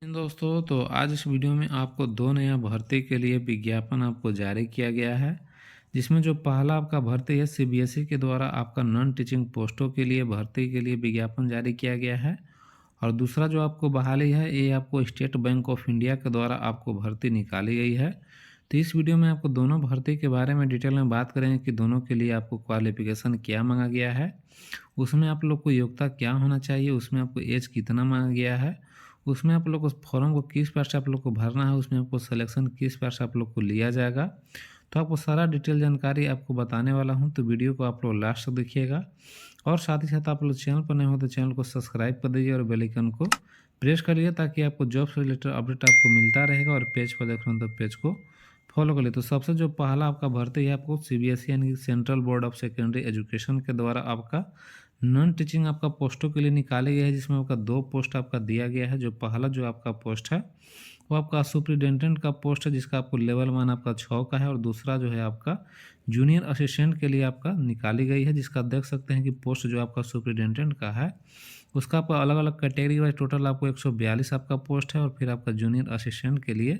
दोस्तों, तो आज इस वीडियो में आपको दो नया भर्ती के लिए विज्ञापन आपको जारी किया गया है। जिसमें जो पहला आपका भर्ती है सीबीएसई के द्वारा आपका नॉन टीचिंग पोस्टों के लिए भर्ती के लिए विज्ञापन जारी किया गया है। और दूसरा जो आपको बहाली है ये आपको स्टेट बैंक ऑफ इंडिया के द्वारा आपको भर्ती निकाली गई है। तो इस वीडियो में आपको दोनों भर्ती के बारे में डिटेल में बात करेंगे कि दोनों के लिए आपको क्वालिफिकेशन क्या मांगा गया है, उसमें आप लोग को योग्यता क्या होना चाहिए, उसमें आपको एज कितना मांगा गया है, उसमें आप लोग को फॉर्म को किस प्रकार से आप लोग को भरना है, उसमें आपको सिलेक्शन किस प्रकार से आप लोग को लिया जाएगा। तो आपको सारा डिटेल जानकारी आपको बताने वाला हूं, तो वीडियो को आप लोग लास्ट तक देखिएगा। और साथ ही साथ आप लोग चैनल पर नए हो तो चैनल को सब्सक्राइब कर दीजिए और बेल आइकन को प्रेस करिए ताकि आपको जॉब से रिलेटेड अपडेट आपको मिलता रहेगा। और पेज पर देख रहे हो तो पेज को फॉलो कर लिए। तो सबसे जो पहला आपका भर्ती है आपको सीबीएसई यानी कि central board of secondary education के द्वारा आपका नॉन टीचिंग आपका पोस्टों के लिए निकाले गए हैं, जिसमें आपका दो पोस्ट आपका दिया गया है। जो पहला जो आपका पोस्ट है वो आपका सुपरिटेंडेंट का पोस्ट है, जिसका आपको लेवल वन आपका 6 का है। और दूसरा जो है आपका जूनियर असिस्टेंट के लिए आपका निकाली गई है, जिसका देख सकते हैं कि पोस्ट जो आपका सुपरिटेंडेंट का है उसका आपका अलग अलग कैटेगरी वाइज टोटल आपको 142 आपका पोस्ट है। और फिर आपका जूनियर असिस्टेंट के लिए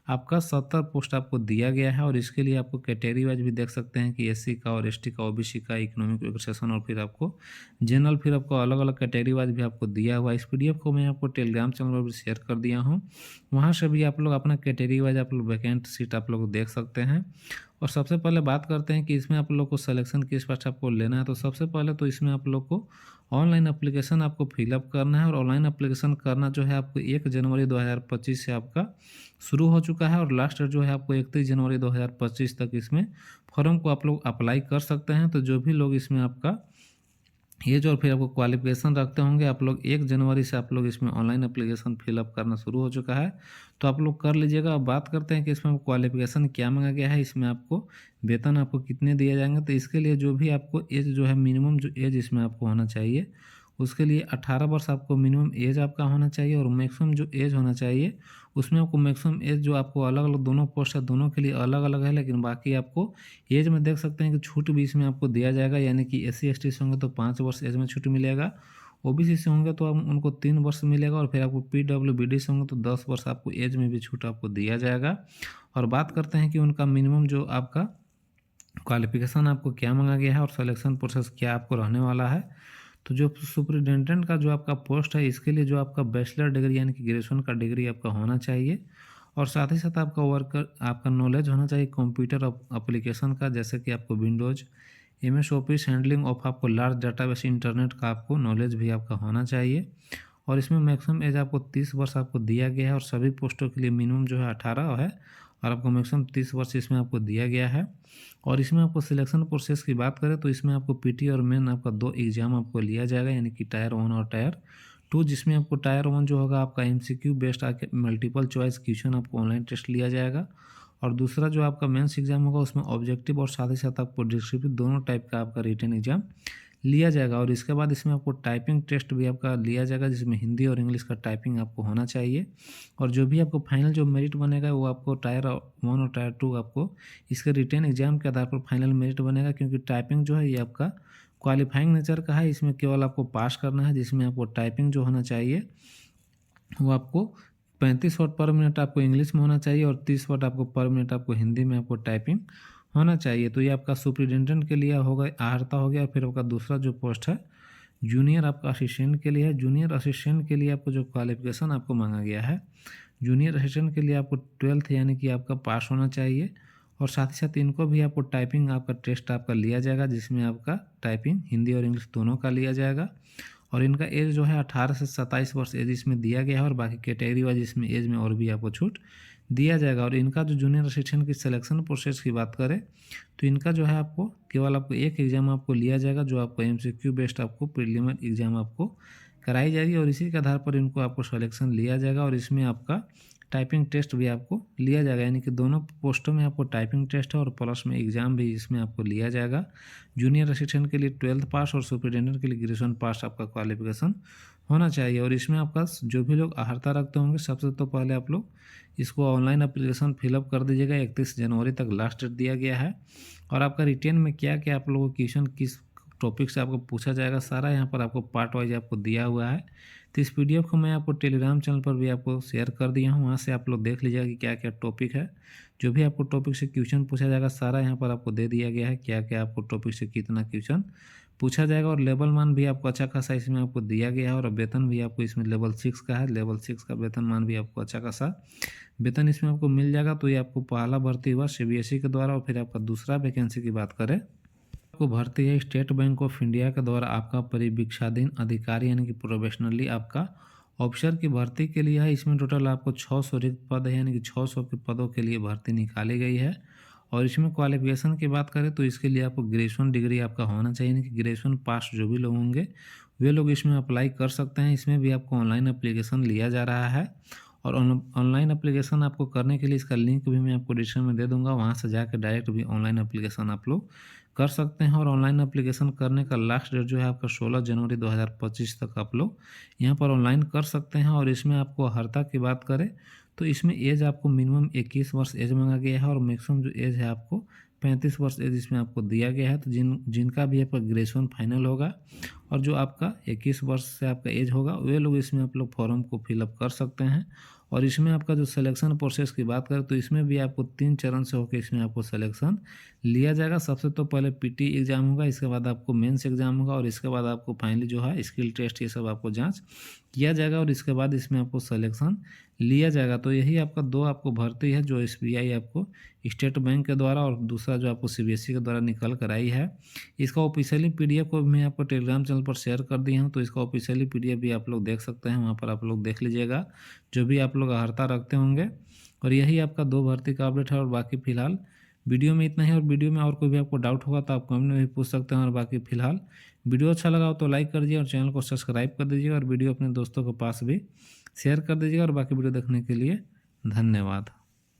आपका 70 पोस्ट आपको दिया गया है। और इसके लिए आपको कैटेगरी वाइज भी देख सकते हैं कि एससी का और एसटी का, ओबीसी का, इकोनॉमिक सेक्शन और फिर आपको जनरल, फिर आपको अलग अलग कैटेगरी वाइज भी आपको दिया हुआ है। इस पीडीएफ को मैं आपको टेलीग्राम चैनल पर भी शेयर कर दिया हूँ, वहाँ से भी आप लोग अपना कैटेगरी वाइज आप लोग वैकेंट सीट आप लोग देख सकते हैं। और सबसे पहले बात करते हैं कि इसमें आप लोग को सिलेक्शन किस प्रकार से आपको लेना है। तो सबसे पहले तो इसमें आप लोग को ऑनलाइन एप्लीकेशन आपको फिलअप करना है। और ऑनलाइन एप्लीकेशन करना जो है आपको 1 जनवरी 2025 से आपका शुरू हो चुका है। और लास्ट जो है आपको 31 जनवरी 2025 तक इसमें फॉर्म को आप लोग अप्लाई कर सकते हैं। तो जो भी लोग इसमें आपका ये जो फिर आपको क्वालिफिकेशन रखते होंगे, आप लोग 1 जनवरी से आप लोग इसमें ऑनलाइन एप्लीकेशन फिलअप करना शुरू हो चुका है, तो आप लोग कर लीजिएगा। अब बात करते हैं कि इसमें क्वालिफिकेशन क्या मांगा गया है, इसमें आपको वेतन आपको कितने दिए जाएंगे। तो इसके लिए जो भी आपको एज जो है मिनिमम जो एज इसमें आपको होना चाहिए, उसके लिए 18 वर्ष आपको मिनिमम एज आपका होना चाहिए। और मैक्सिमम जो एज होना चाहिए उसमें आपको मैक्सिमम एज जो आपको अलग अलग दोनों पोस्ट है दोनों के लिए अलग अलग है, लेकिन बाकी आपको एज में देख सकते हैं कि छूट भी इसमें आपको दिया जाएगा। यानी कि एससी एसटी से होंगे तो 5 वर्ष एज में छूट मिलेगा, ओबीसी से होंगे तो उनको 3 वर्ष मिलेगा, और फिर आपको पीडब्ल्यूबीडी से होंगे तो 10 वर्ष आपको एज में भी छूट आपको दिया जाएगा। और बात करते हैं कि उनका मिनिमम जो आपका क्वालिफिकेशन आपको क्या मांगा गया है और सिलेक्शन प्रोसेस क्या आपको रहने वाला है। तो जो सुपरिटेंडेंट का जो आपका पोस्ट है इसके लिए जो आपका बैचलर डिग्री यानी कि ग्रेजुएशन का डिग्री आपका होना चाहिए। और साथ ही साथ आपका आपका नॉलेज होना चाहिए कंप्यूटर एप्लीकेशन का, जैसे कि आपको Windows, MS office, handling of आपको लार्ज डाटाबेस, इंटरनेट का आपको नॉलेज भी आपका होना चाहिए। और इसमें मैक्सिमम एज आपको 30 वर्ष आपको दिया गया है। और सभी पोस्टों के लिए मिनिमम जो है 18 है और आपको मैक्सिमम 30 वर्ष इसमें आपको दिया गया है। और इसमें आपको सिलेक्शन प्रोसेस की बात करें तो इसमें आपको पीटी और मेन आपका 2 एग्जाम आपको लिया जाएगा, यानी कि टायर 1 और टायर 2। जिसमें आपको टायर 1 जो होगा आपका एमसीक्यू बेस्ड आके मल्टीपल चॉइस क्वेश्चन आपको ऑनलाइन टेस्ट लिया जाएगा। और दूसरा जो आपका मेंस एग्जाम होगा उसमें ऑब्जेक्टिव और साथ ही साथ आपको डिस्क्रिप्टिव दोनों टाइप का आपका रिटन एग्जाम लिया जाएगा। और इसके बाद इसमें आपको टाइपिंग टेस्ट भी आपका लिया जाएगा, जिसमें हिंदी और इंग्लिश का टाइपिंग आपको होना चाहिए। और जो भी आपको फाइनल जो मेरिट बनेगा वो आपको टायर 1 और टायर 2 आपको इसके रिटन एग्जाम के आधार पर फाइनल मेरिट बनेगा। क्योंकि टाइपिंग जो है ये आपका क्वालिफाइंग नेचर का है, इसमें केवल आपको पास करना है। जिसमें आपको टाइपिंग जो होना चाहिए वो आपको 35 वर्ड पर मिनट आपको इंग्लिश में होना चाहिए, और 30 वर्ड आपको पर मिनट आपको हिंदी में आपको टाइपिंग होना चाहिए। तो ये आपका सुपरिटेंडेंट के लिए होगा, आहर्ता हो गया। फिर आपका दूसरा जो पोस्ट है जूनियर आपका असिस्टेंट के लिए है। जूनियर असिस्टेंट के लिए आपको जो क्वालिफिकेशन आपको मांगा गया है, जूनियर असिस्टेंट के लिए आपको 12th यानी कि आपका पास होना चाहिए। और साथ ही साथ इनको भी आपको टाइपिंग आपका टेस्ट आपका लिया जाएगा, जिसमें आपका टाइपिंग हिंदी और इंग्लिश दोनों का लिया जाएगा। और इनका एज जो है 18 से 27 वर्ष एज इसमें दिया गया है। और बाकी कैटेगरी वाइज इसमें एज में और भी आपको छूट दिया जाएगा। और इनका जो जूनियर असिस्टेंट की सिलेक्शन प्रोसेस की बात करें तो इनका जो है आपको केवल आपको एक एग्ज़ाम आपको लिया जाएगा, जो आपको एमसीक्यू बेस्ड आपको प्रीलिमिनरी एग्ज़ाम आपको कराई जाएगी। और इसी के आधार पर इनको आपको सिलेक्शन लिया जाएगा। और इसमें आपका टाइपिंग टेस्ट भी आपको लिया जाएगा, यानी कि दोनों पोस्टों में आपको टाइपिंग टेस्ट है और प्लस में एग्जाम भी इसमें आपको लिया जाएगा। जूनियर असिस्टेंट के लिए 12th पास और सुपरिटेंडेंट के लिए ग्रेजुएशन पास आपका क्वालिफिकेशन होना चाहिए। और इसमें आपका जो भी लोग आहर्ता रखते होंगे सबसे तो पहले आप लोग इसको ऑनलाइन एप्लीकेशन फिलअप कर दीजिएगा। 31 जनवरी तक लास्ट डेट दिया गया है। और आपका रिटेन में क्या क्या आप लोगों को क्वेश्चन किस टॉपिक से आपको पूछा जाएगा, सारा यहाँ पर आपको पार्ट वाइज आपको दिया हुआ है। तो इस पीडीएफ को मैं आपको टेलीग्राम चैनल पर भी आपको शेयर कर दिया हूँ, वहाँ से आप लोग देख लीजिएगा कि क्या क्या टॉपिक है। जो भी आपको टॉपिक से क्वेश्चन पूछा जाएगा सारा यहाँ पर आपको दे दिया गया है, क्या क्या आपको टॉपिक से कितना क्वेश्चन पूछा जाएगा। और लेवल मान भी आपको अच्छा खासा इसमें आपको दिया गया है, और वेतन भी आपको इसमें लेवल 6 का है, लेवल 6 का वेतन मान भी आपको अच्छा खासा वेतन इसमें आपको मिल जाएगा। तो ये आपको पहला भर्ती हुआ सीबीएसई के द्वारा। और फिर आपका दूसरा वैकेंसी की बात करें, आपको भर्ती है स्टेट बैंक ऑफ इंडिया के द्वारा आपका परिवीक्षाधीन अधिकारी यानी कि प्रोफेशनली आपका ऑफिसर की भर्ती के लिए है। इसमें टोटल आपको 600 रिक्त पद है, यानी कि 600 के पदों के लिए भर्ती निकाली गई है। और इसमें क्वालिफिकेशन की बात करें तो इसके लिए आपको ग्रेजुएशन डिग्री आपका होना चाहिए, यानी कि ग्रेजुएशन पास जो भी लोग होंगे वे लोग इसमें अप्लाई कर सकते हैं। इसमें भी आपको ऑनलाइन एप्लीकेशन लिया जा रहा है, और ऑनलाइन एप्लीकेशन आपको करने के लिए इसका लिंक भी मैं आपको डिस्क्रिप्शन में दे दूंगा, वहाँ से जाकर डायरेक्ट भी ऑनलाइन एप्लीकेशन आप लोग कर सकते हैं। और ऑनलाइन एप्लीकेशन करने का लास्ट डेट जो है आपका 16 जनवरी 2025 तक आप लोग यहाँ पर ऑनलाइन कर सकते हैं। और इसमें आपको अर्हता की बात करें तो इसमें एज आपको मिनिमम 21 वर्ष एज मांगा गया है, और मैक्सिमम जो एज है आपको 35 वर्ष एज इसमें आपको दिया गया है। तो जिनका भी आपका ग्रेजुएशन फाइनल होगा और जो आपका 21 वर्ष से आपका एज होगा, वे लोग इसमें आप लोग फॉर्म को फिलअप कर सकते हैं। और इसमें आपका जो सिलेक्शन प्रोसेस की बात करें तो इसमें भी आपको 3 चरण से होकर इसमें आपको सिलेक्शन लिया जाएगा। सबसे तो पहले पीटी एग्जाम होगा, इसके बाद आपको मेंस एग्जाम होगा, और इसके बाद आपको फाइनली जो है स्किल टेस्ट ये सब आपको जांच किया जाएगा, और इसके बाद इसमें आपको सिलेक्शन लिया जाएगा। तो यही आपका दो आपको भर्ती है, जो एसबीआई आपको स्टेट बैंक के द्वारा और दूसरा जो आपको सीबीएसई के द्वारा निकल कर आई है। इसका ऑफिशियली पीडीएफ को मैं आपको टेलीग्राम चैनल पर शेयर कर दिया हूँ, तो इसका ऑफिशियली पीडीएफ भी आप लोग देख सकते हैं, वहाँ पर आप लोग देख लीजिएगा जो भी आप लोग अर्हता रखते होंगे। और यही आपका दो भर्ती का अपडेट है। और बाकी फिलहाल वीडियो में इतना ही, और वीडियो में और कोई भी आपको डाउट होगा तो आप कमेंट में भी पूछ सकते हैं। और बाकी फिलहाल वीडियो अच्छा लगा हो तो लाइक कर दीजिए, और चैनल को सब्सक्राइब कर दीजिए, और वीडियो अपने दोस्तों के पास भी शेयर कर दीजिएगा। और बाकी वीडियो देखने के लिए धन्यवाद।